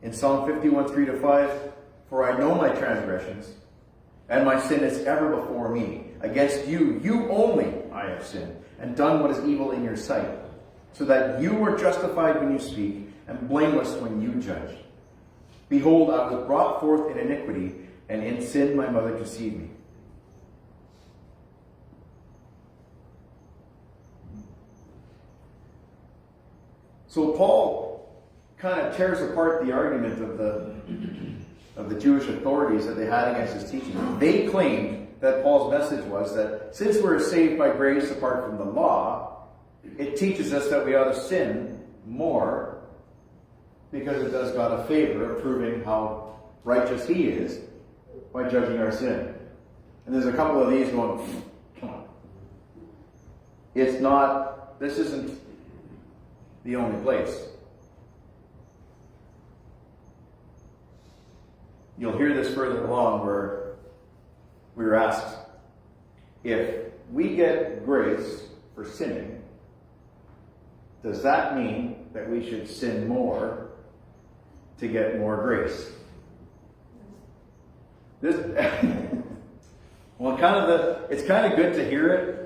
In Psalm 51, 3-5, for I know my transgressions, and my sin is ever before me. Against you, you only, I have sinned, and done what is evil in your sight, so that you are justified when you speak, and blameless when you judge. Behold, I was brought forth in iniquity, and in sin my mother conceived me. So Paul kind of tears apart the argument of the Jewish authorities that they had against his teaching. They claimed that Paul's message was that since we're saved by grace apart from the law, it teaches us that we ought to sin more because it does God a favor of proving how righteous he is by judging our sin. And there's a couple of these going, come on. It's not, this isn't the only place. You'll hear this further along where we were asked, if we get grace for sinning, does that mean that we should sin more to get more grace? This, well, it's kind of good to hear it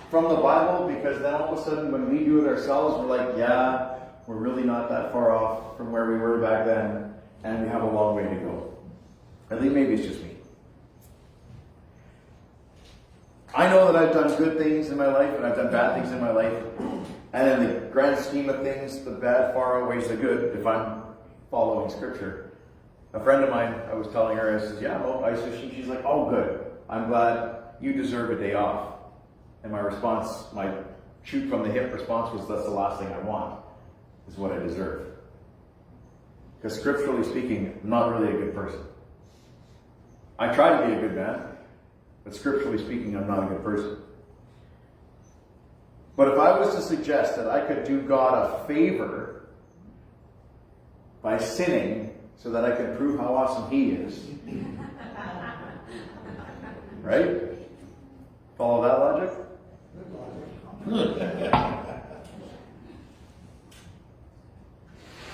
from the Bible, because then all of a sudden when we do it ourselves, we're like, yeah, we're really not that far off from where we were back then, and we have a long way to go. At least maybe it's just me. I know that I've done good things in my life, and I've done bad things in my life, and in the grand scheme of things, the bad far outweighs the good if I'm following Scripture. A friend of mine, I was telling her, I said, yeah, well, she's like, oh, good. I'm glad you deserve a day off. And my response, my shoot from the hip response was, that's the last thing I want, is what I deserve. Because scripturally speaking, I'm not really a good person. I try to be a good man, but scripturally speaking, I'm not a good person. But if I was to suggest that I could do God a favor by sinning so that I could prove how awesome he is, right? Follow that logic?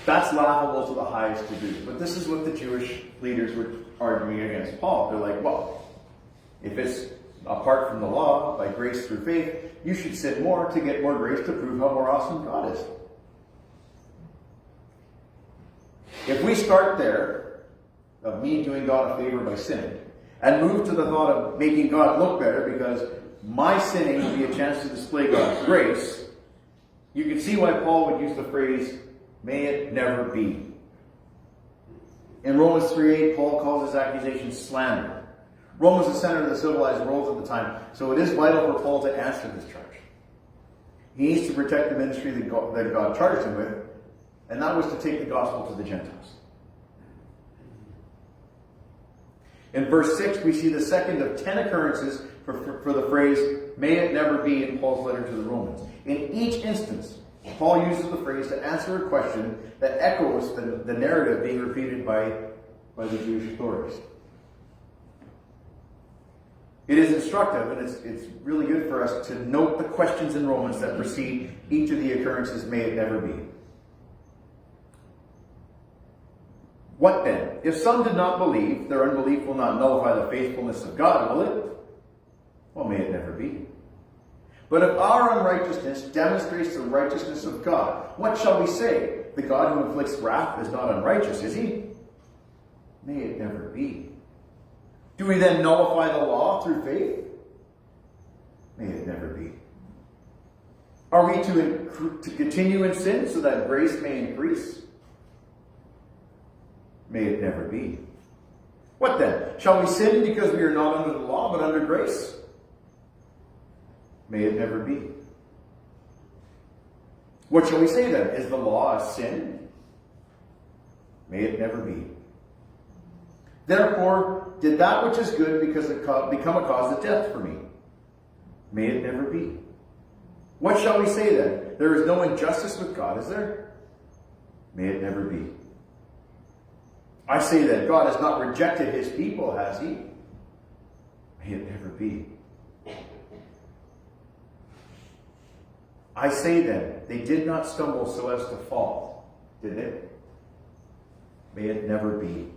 That's laughable to the highest degree. But this is what the Jewish leaders were arguing against Paul. They're like, well, if it's apart from the law, by grace through faith, you should sin more to get more grace to prove how more awesome God is. If we start there, of me doing God a favor by sinning, and move to the thought of making God look better because my sinning would be a chance to display God's grace, you can see why Paul would use the phrase, may it never be. In Romans 3:8, Paul calls his accusation slander. Rome was the center of the civilized world at the time, so it is vital for Paul to answer this charge. He needs to protect the ministry that God charged him with, and that was to take the gospel to the Gentiles. In verse 6, we see the second of 10 occurrences for the phrase, may it never be, in Paul's letter to the Romans. In each instance, Paul uses the phrase to answer a question that echoes the narrative being repeated by the Jewish authorities. It is instructive, and it's really good for us to note the questions in Romans that precede each of the occurrences, may it never be. What then? If some did not believe, their unbelief will not nullify the faithfulness of God, will it? Well, may it never be. But if our unrighteousness demonstrates the righteousness of God, what shall we say? The God who inflicts wrath is not unrighteous, is he? May it never be. Do we then nullify the law through faith? May it never be. Are we to continue in sin so that grace may increase? May it never be. What then? Shall we sin because we are not under the law but under grace? May it never be. What shall we say then? Is the law a sin? May it never be. Therefore, did that which is good become a cause of death for me? May it never be. What shall we say then? There is no injustice with God, is there? May it never be. I say that God has not rejected his people, has he? May it never be. I say then, they did not stumble so as to fall, did they? May it never be.